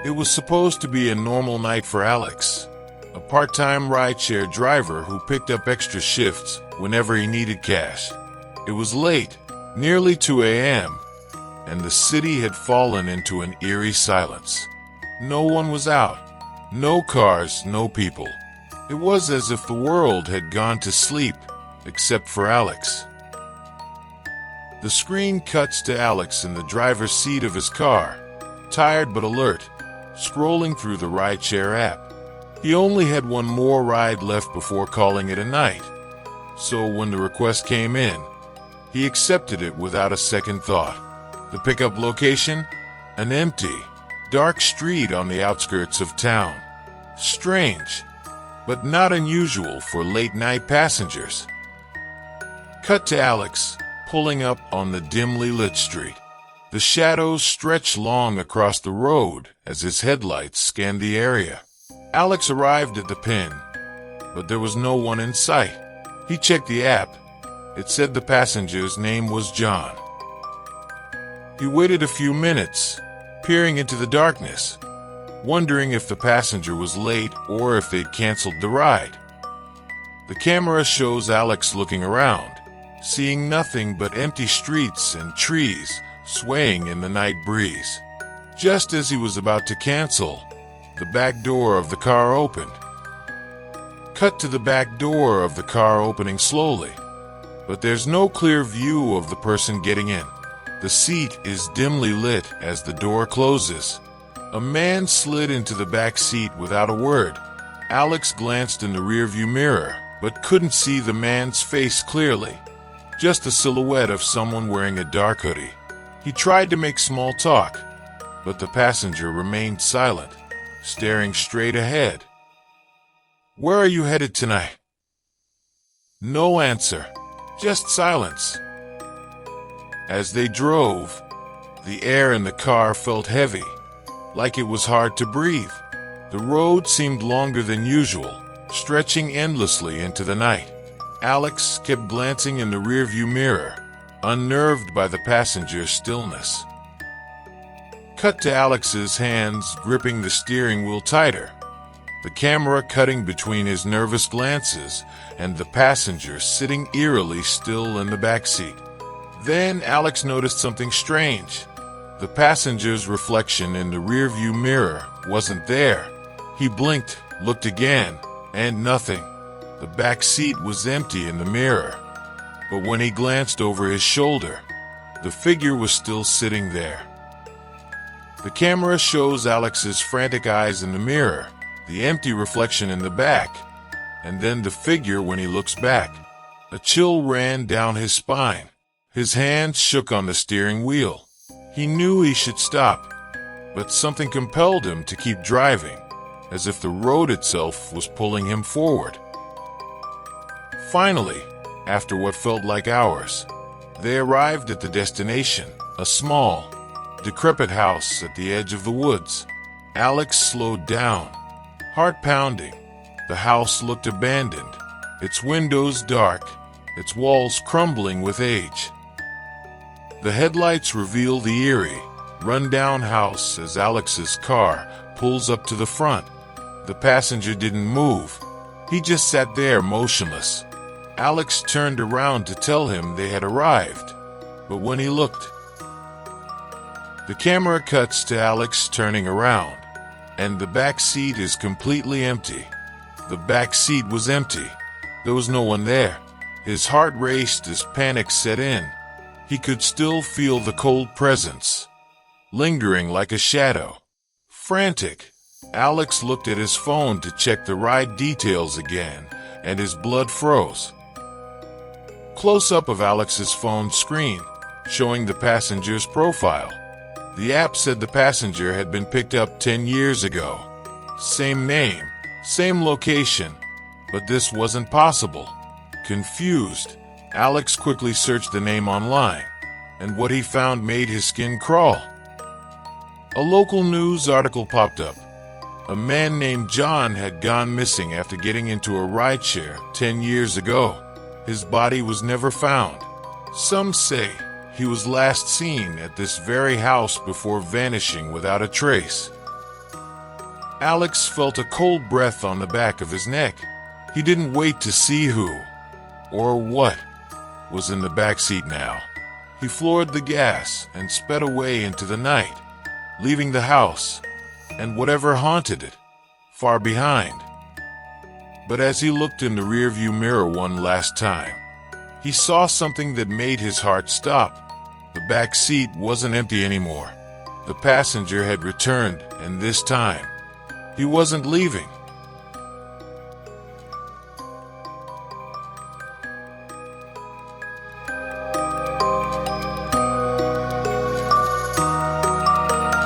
It was supposed to be a normal night for Alex, a part-time rideshare driver who picked up extra shifts whenever he needed cash. It was late, nearly 2 a.m., and the city had fallen into an eerie silence. No one was out. No cars, no people. It was as if the world had gone to sleep, except for Alex. The screen cuts to Alex in the driver's seat of his car, tired but alert, scrolling through the rideshare app. He only had one more ride left before calling it a night. So when the request came in, he accepted it without a second thought. The pickup location? An empty, dark street on the outskirts of town. Strange, but not unusual for late-night passengers. Cut to Alex, pulling up on the dimly lit street. The shadows stretch long across the road as his headlights scanned the area. Alex arrived at the pin, but there was no one in sight. He checked the app. It said the passenger's name was John. He waited a few minutes, peering into the darkness, wondering if the passenger was late or if they'd canceled the ride. The camera shows Alex looking around, seeing nothing but empty streets and trees swaying in the night breeze. Just as he was about to cancel, the back door of the car opened. Cut to the back door of the car opening slowly, but there's no clear view of the person getting in. The seat is dimly lit as the door closes. A man slid into the back seat without a word. Alex glanced in the rearview mirror, but couldn't see the man's face clearly. Just a silhouette of someone wearing a dark hoodie. He tried to make small talk, but the passenger remained silent, staring straight ahead. "Where are you headed tonight?" No answer, just silence. As they drove, the air in the car felt heavy, like it was hard to breathe. The road seemed longer than usual, stretching endlessly into the night. Alex kept glancing in the rearview mirror, unnerved by the passenger's stillness. Cut to Alex's hands gripping the steering wheel tighter, the camera cutting between his nervous glances and the passenger sitting eerily still in the back seat. Then Alex noticed something strange. The passenger's reflection in the rearview mirror wasn't there. He blinked, looked again, and nothing. The back seat was empty in the mirror. But when he glanced over his shoulder, the figure was still sitting there. The camera shows Alex's frantic eyes in the mirror, the empty reflection in the back, and then the figure when he looks back. A chill ran down his spine. His hands shook on the steering wheel. He knew he should stop, but something compelled him to keep driving, as if the road itself was pulling him forward. Finally, after what felt like hours, they arrived at the destination, a small, decrepit house at the edge of the woods. Alex slowed down, heart pounding. The house looked abandoned, its windows dark, its walls crumbling with age. The headlights reveal the eerie, run-down house as Alex's car pulls up to the front. The passenger didn't move. He just sat there motionless. Alex turned around to tell him they had arrived, but when he looked, the camera cuts to Alex turning around, and the back seat is completely empty. The back seat was empty. There was no one there. His heart raced as panic set in. He could still feel the cold presence, lingering like a shadow. Frantic, Alex looked at his phone to check the ride details again, and his blood froze. Close-up of Alex's phone screen, showing the passenger's profile. The app said the passenger had been picked up 10 years ago. Same name, same location, but this wasn't possible. Confused, Alex quickly searched the name online, and what he found made his skin crawl. A local news article popped up. A man named John had gone missing after getting into a rideshare 10 years ago. His body was never found. Some say he was last seen at this very house before vanishing without a trace. Alex felt a cold breath on the back of his neck. He didn't wait to see who or what was in the backseat now. He floored the gas and sped away into the night, leaving the house and whatever haunted it far behind. But as he looked in the rearview mirror one last time, he saw something that made his heart stop. The back seat wasn't empty anymore. The passenger had returned, and this time, he wasn't leaving.